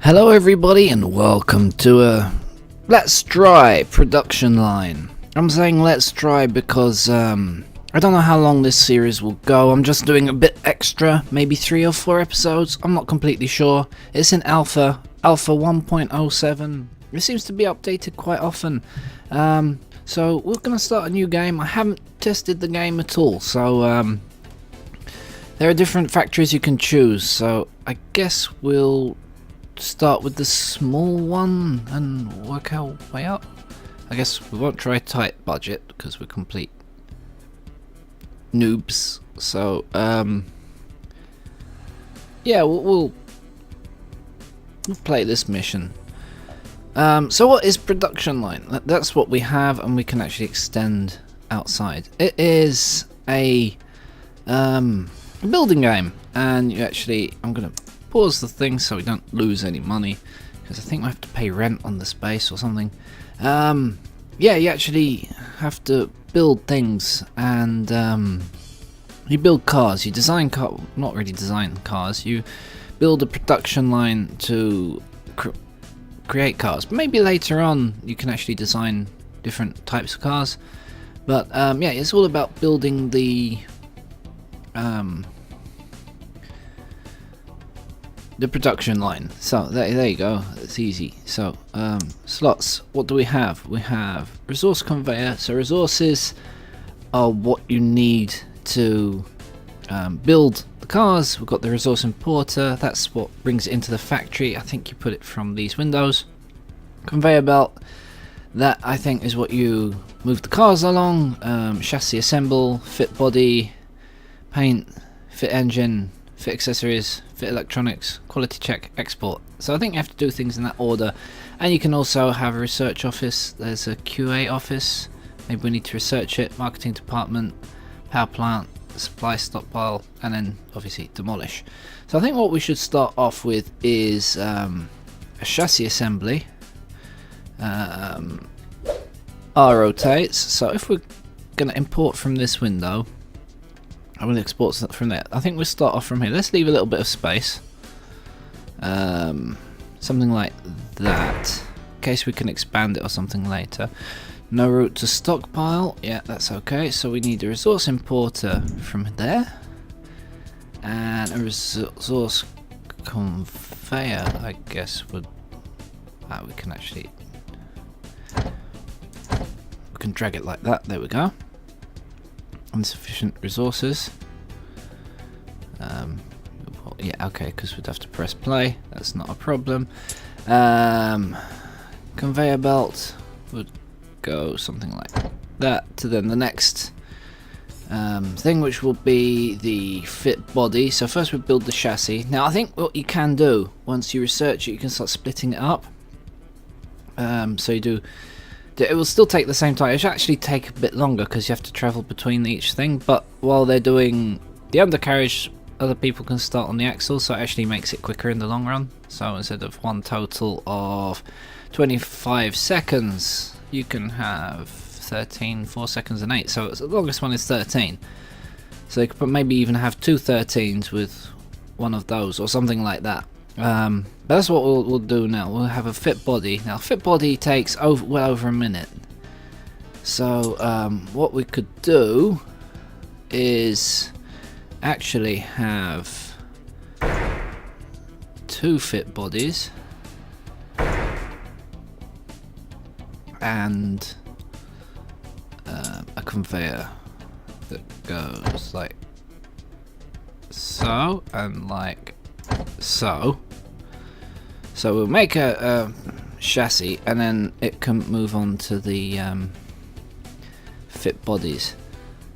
Hello everybody and welcome to a Let's Try production line. I'm saying Let's Try because I don't know how long this series will go. I'm just doing a bit extra, maybe 3 or 4 episodes. I'm not completely sure. It's in alpha 1.07. It seems to be updated quite often. So we're going to start a new game. I haven't tested the game at all, so there are different factories you can choose. So I guess we'll start with the small one and work our way up. I guess we won't try tight budget because we're complete noobs. So yeah, we'll play this mission. So what is production line? That's what we have, and we can actually extend outside. It is a building game, and you actually, I'm gonna pause the thing so we don't lose any money, because I think we have to pay rent on the space or something. Yeah, you actually have to build things, and you build cars. You design car, not really design cars. You build a production line to create cars. Maybe later on you can actually design different types of cars, but yeah, it's all about building the production line. So there you go, it's easy. So slots, what do we have? We have resource conveyor. So resources are what you need to build the cars. We've got the resource importer, that's what brings it into the factory. I think you put it from these windows. Conveyor belt, that I think is what you move the cars along. Chassis assemble, fit body, paint, fit engine, fit accessories, fit electronics, quality check, export. So I think you have to do things in that order. And you can also have a research office. There's a QA office, maybe we need to research it, marketing department, power plant, supply stockpile, and then obviously demolish. So I think what we should start off with is a chassis assembly. R rotates. So if we're going to import from this window, I will export from there. I think we'll start off from here. Let's leave a little bit of space. Something like that, in case we can expand it or something later. No route to stockpile. Yeah, that's okay. So we need a resource importer from there. And a resource conveyor, I guess, would... we can actually... we can drag it like that. There we go. Insufficient resources. Yeah, okay, because we'd have to press play. That's not a problem. Conveyor belt would go something like that to then the next thing, which will be the fit body. So first we build the chassis. Now I think what you can do once you research it, you can start splitting it up. So you do. It will still take the same time. It should actually take a bit longer because you have to travel between each thing. But while they're doing the undercarriage, other people can start on the axle, so it actually makes it quicker in the long run. So instead of one total of 25 seconds, you can have 13, 4 seconds and 8. So the longest one is 13. So you could maybe even have 2 13s with one of those or something like that. But that's what we'll do now. We'll have a fit body. Now fit body takes well over a minute. So what we could do is actually have 2 fit bodies and a conveyor that goes like so and like so. So we'll make a chassis, and then it can move on to the fit bodies.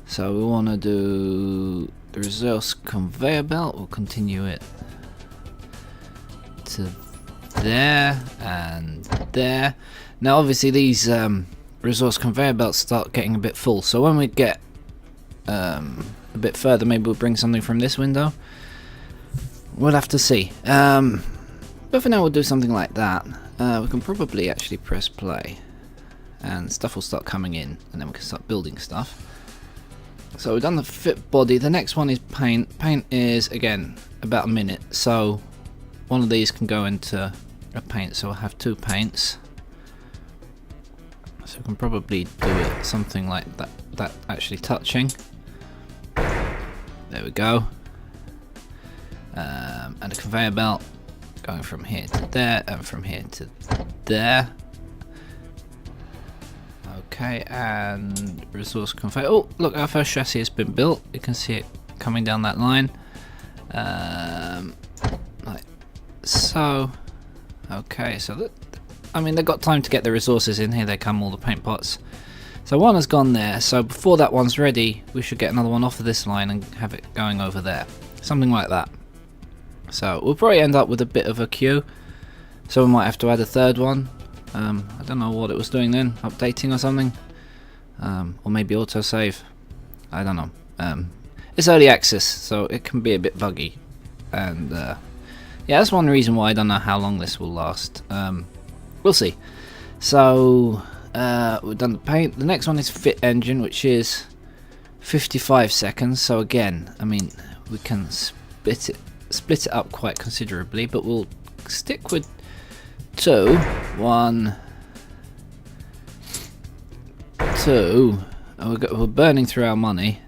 So we want to do the resource conveyor belt. We'll continue it to there and there. Now obviously these resource conveyor belts start getting a bit full, so when we get a bit further, maybe we'll bring something from this window. We'll have to see. But for now we'll do something like that. We can probably actually press play and stuff will start coming in, and then we can start building stuff. So we've done the fit body. The next one is paint. Paint is again about a minute, so one of these can go into of paint, so we'll have 2 paints. So we can probably do it something like that actually touching. There we go. And a conveyor belt going from here to there and from here to there. Okay, and resource conveyor. Oh, look, our first chassis has been built. You can see it coming down that line. Like so. Okay, so I mean, they've got time to get the resources in. Here they come, all the paint pots. So one has gone there, so before that one's ready, we should get another one off of this line and have it going over there. Something like that. So we'll probably end up with a bit of a queue. So we might have to add a third one. I don't know what it was doing then, updating or something. Or maybe autosave. I don't know. It's early access, so it can be a bit buggy. And yeah, that's one reason why I don't know how long this will last. We'll see. So we've done the paint. The next one is fit engine, which is 55 seconds. So again, I mean, we can split it up quite considerably, but we'll stick with 2, 1, 2. And we're burning through our money.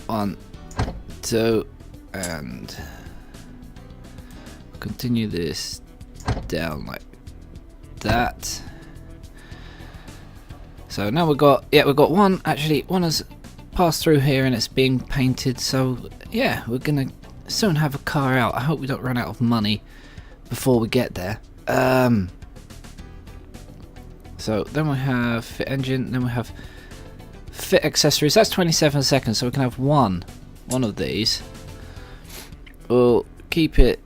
1, 2, and continue this down like that. So now we've got one. Actually, one has passed through here and it's being painted. So yeah, we're gonna soon have a car out. I hope we don't run out of money before we get there. So then we have fit engine. Then we have fit accessories. That's 27 seconds. So we can have one of these. We'll keep it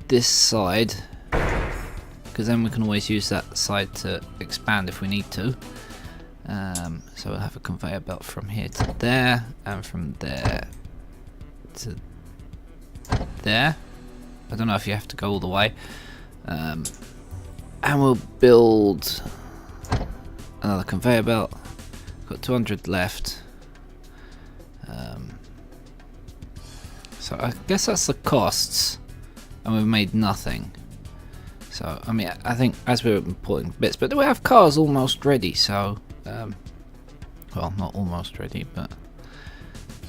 this side, because then we can always use that side to expand if we need to. So we'll have a conveyor belt from here to there, and from there to there. I don't know if you have to go all the way. And we'll build another conveyor belt. Got 200 left. So I guess that's the costs. And we've made nothing. So I mean, I think as we're importing bits, but we have cars almost ready. So well, not almost ready, but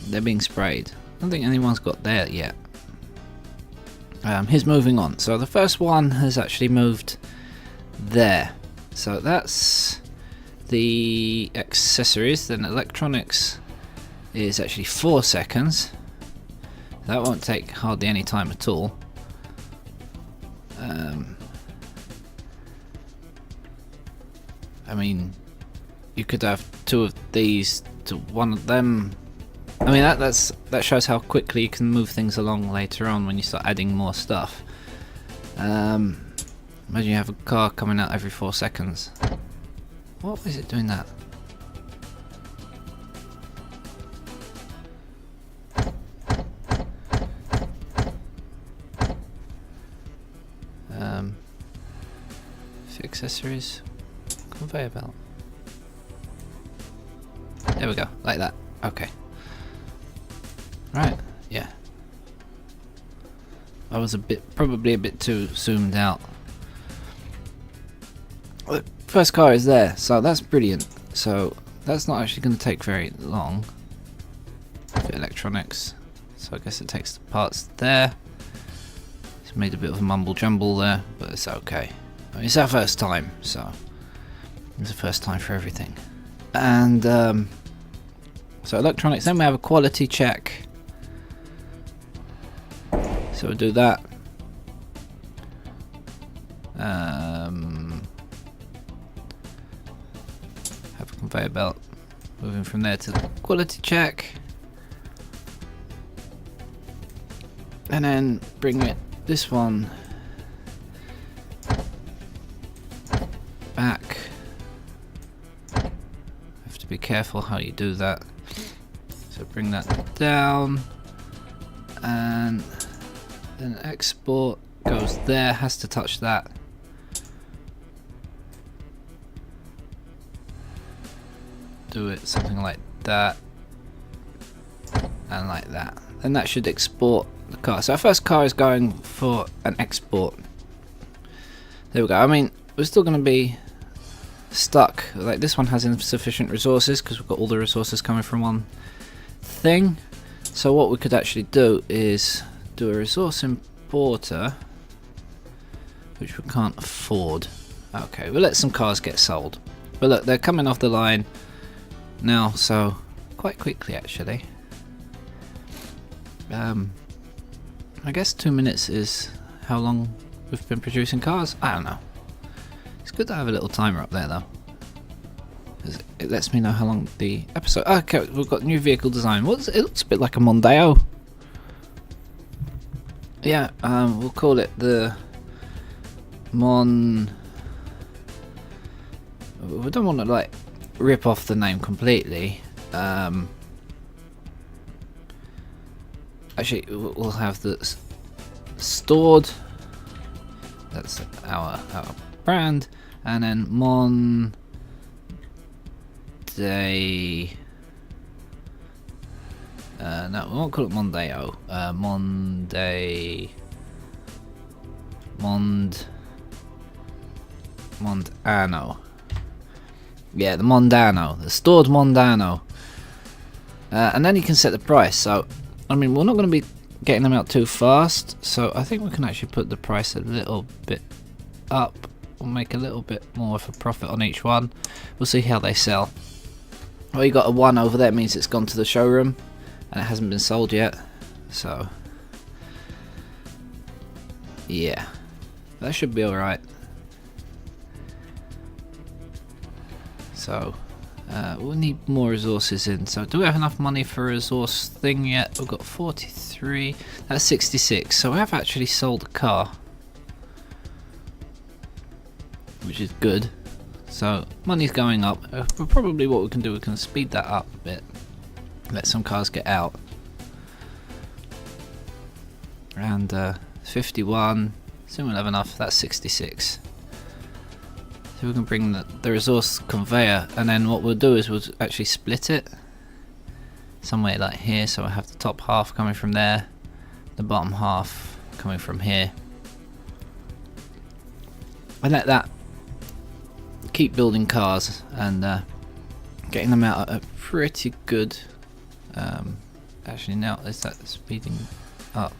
they're being sprayed. I don't think anyone's got there yet. Here's moving on. So the first one has actually moved there. So that's the accessories. Then electronics is actually 4 seconds. That won't take hardly any time at all. I mean, you could have 2 of these to 1 of them. I mean, that shows how quickly you can move things along later on when you start adding more stuff. Imagine you have a car coming out every 4 seconds. What is it doing that? Accessories, conveyor belt. There we go, like that. Okay. Right. Yeah. I was probably a bit too zoomed out. The first car is there, so that's brilliant. So that's not actually going to take very long. Fit electronics. So I guess it takes the parts there. It's made a bit of a mumble jumble there, but it's okay. I mean, it's our first time, so it's the first time for everything. And so electronics, then we have a quality check. So we'll do that. Have a conveyor belt moving from there to the quality check. And then bring it, this one, back. Have to be careful how you do that. So bring that down, and then export goes there, has to touch that. Do it something like that, and like that. then that should export the car. So our first car is going for an export. There we go. I mean, we're still going to be stuck. Like, this one has insufficient resources because we've got all the resources coming from one thing. So what we could actually do is do a resource importer, which we can't afford. Okay, we'll let some cars get sold. But look, they're coming off the line now, so quite quickly actually. I guess 2 minutes is how long we've been producing cars. I don't know. It's good to have a little timer up there though. It lets me know how long the episode. Okay, we've got new vehicle design. It looks a bit like a Mondeo. Yeah, we'll call it the We don't want to like rip off the name completely. Actually, we'll have the stored. That's our brand, and then Monday. No, we won't call it Mondeo. Mondano. Yeah, the Mondano, the stored Mondano. And then you can set the price. So, I mean, we're not going to be getting them out too fast. So I think we can actually put the price a little bit up. We'll make a little bit more of a profit on each one. We'll see how they sell. Well, you got a 1 over there, means it's gone to the showroom and it hasn't been sold yet. So, yeah, that should be alright. So, we'll need more resources in. So, do we have enough money for a resource thing yet? We've got 43. That's 66. So, we have actually sold a car, which is good. So, money's going up. But probably what we can do, we can speed that up a bit. Let some cars get out. And 51. Soon we'll have enough. That's 66. So we can bring the resource conveyor, and then what we'll do is we'll actually split it somewhere like here. So we'll have the top half coming from there, the bottom half coming from here, and let that keep building cars and getting them out at a pretty good. Actually, now is that speeding up?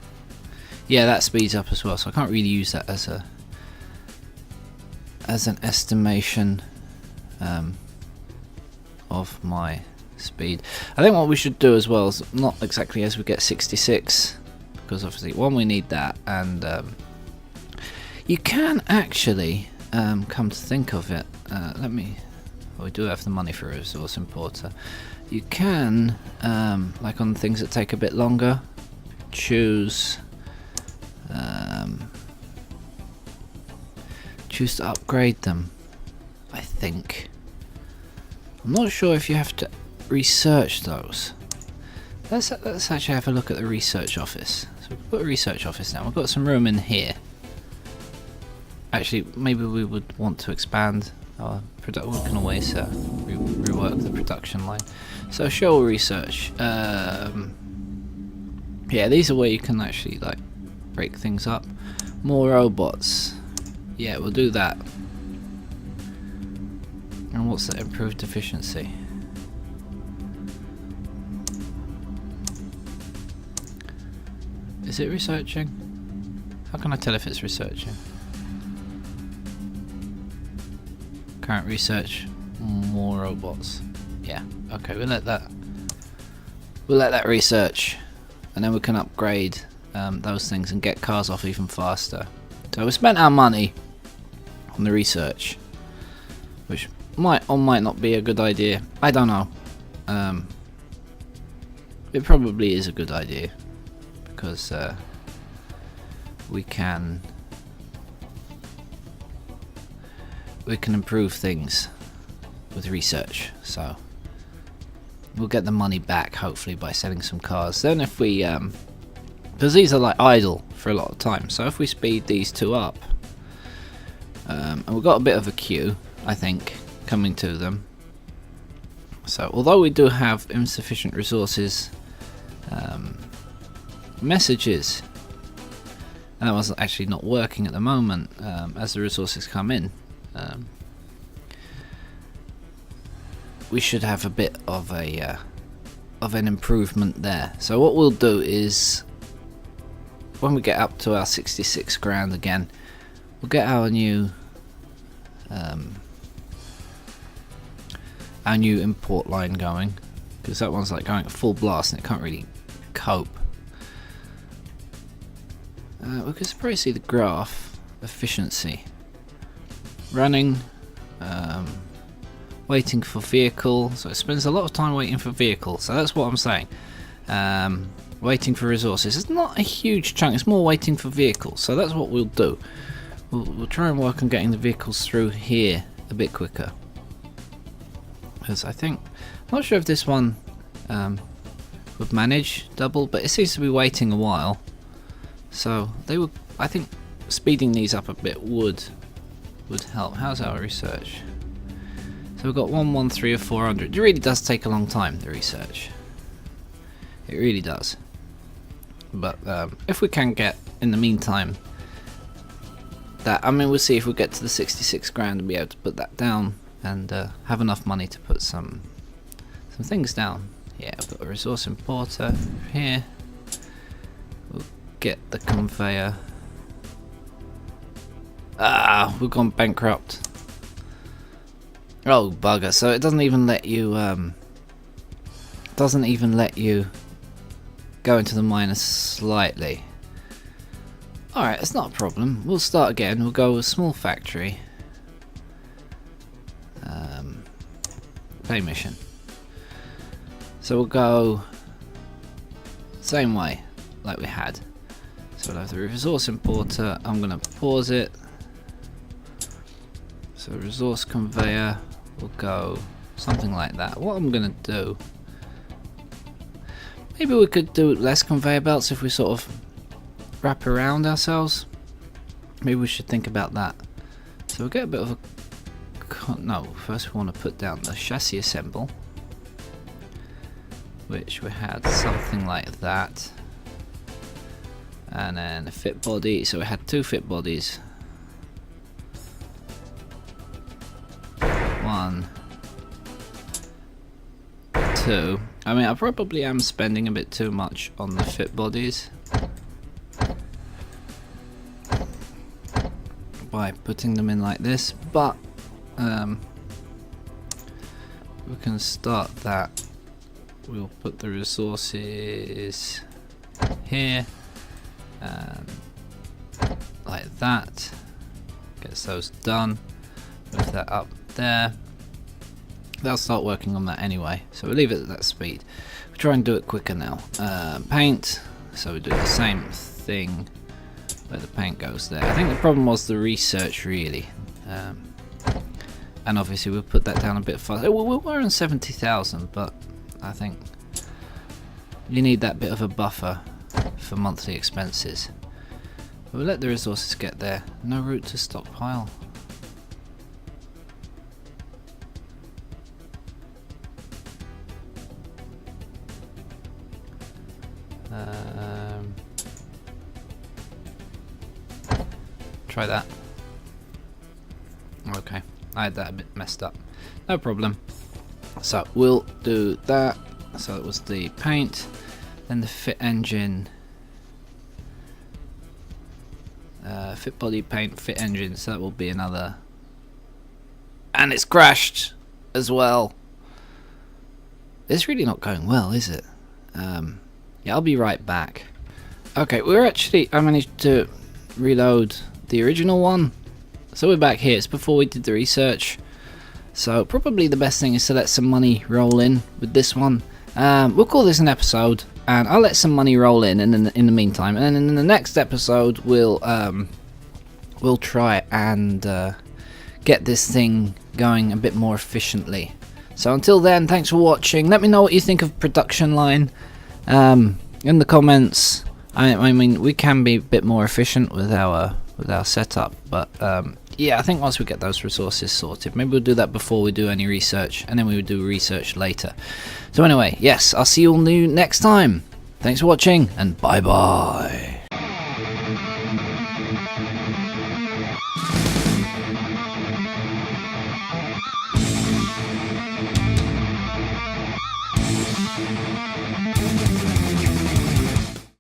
Yeah, that speeds up as well. So I can't really use that as an estimation of my speed. I think what we should do as well is not exactly as we get 66, because obviously one, we need that, and you can actually come to think of it, we do have the money for a resource importer. You can like on things that take a bit longer, choose to upgrade them. I think, I'm not sure if you have to research those. Let's actually have a look at the research office. So we've got a research office now. We've got some room in here. Actually, maybe we would want to expand our production. We can always rework the production line. So show research. Yeah, these are where you can actually like break things up. More robots. Yeah, we'll do that. And what's that? Improved efficiency. Is it researching? How can I tell if it's researching? Current research. More robots. Yeah. Okay, we'll let that research, and then we can upgrade those things and get cars off even faster. So we spent our money on the research, which might or might not be a good idea. I don't know. It probably is a good idea, because we can improve things with research. So we'll get the money back hopefully by selling some cars. Then if we because these are like idle for a lot of time, so if we speed these two up, and we've got a bit of a queue, I think, coming to them. So although we do have insufficient resources messages. And that was actually not working at the moment as the resources come in. We should have a bit of an improvement there. So what we'll do is, when we get up to our 66 grand again, we'll get our new import line going, because that one's like going at full blast and it can't really cope. We can probably see the graph efficiency running, waiting for vehicle, so it spends a lot of time waiting for vehicle, so that's what I'm saying. Waiting for resources, it's not a huge chunk, it's more waiting for vehicles, so that's what we'll do. We'll try and work on getting the vehicles through here a bit quicker, because I think, I'm not sure if this one would manage double, but it seems to be waiting a while, so they would, I think speeding these up a bit would help. How's our research? So we've got 113 of 400. It really does take a long time, the research. It really does. But if we can get, in the meantime, that, I mean, we'll see if we get to the 66 grand and be able to put that down and have enough money to put some things down. Yeah, I've got a resource importer here. We'll get the conveyor. Ah, we've gone bankrupt. Oh bugger! So it doesn't even let you go into the minus slightly. All right, it's not a problem. We'll start again. We'll go with small factory. Pay mission. So we'll go same way like we had. So we'll have the resource importer. I'm gonna pause it. So resource conveyor will go something like that. What I'm gonna do, maybe we could do less conveyor belts if we sort of wrap around ourselves. Maybe we should think about that. So we'll get a bit of a, no, first we want to put down the chassis assemble, which we had something like that, and then a fit body. So we had two fit bodies. 1, 2. I mean, I probably am spending a bit too much on the fit bodies by putting them in like this, but we can start that. We'll put the resources here and like that. Gets those done. Move that up there. They'll start working on that anyway, so we'll leave it at that speed. We'll try and do it quicker now. Paint, so we do the same thing where the paint goes there. I think the problem was the research really, and obviously we'll put that down a bit faster. We're on 70,000, but I think you need that bit of a buffer for monthly expenses. We'll let the resources get there. No route to stockpile. Try that. Okay, I had that a bit messed up. No problem. So we'll do that. So it was the paint, then the fit engine, fit body, paint, fit engine. So that will be another. And it's crashed as well. It's really not going well, is it? Yeah, I'll be right back. Okay, I managed to reload the original one, so we're back here. It's before we did the research, so probably the best thing is to let some money roll in with this one. We'll call this an episode, and I'll let some money roll in the meantime, and then in the next episode we'll try and get this thing going a bit more efficiently. So until then, thanks for watching. Let me know what you think of production line in the comments. I mean, we can be a bit more efficient with our setup, but yeah, I think once we get those resources sorted, maybe we'll do that before we do any research, and then we will do research later. So anyway, yes, I'll see you all next time. Thanks for watching, and bye-bye.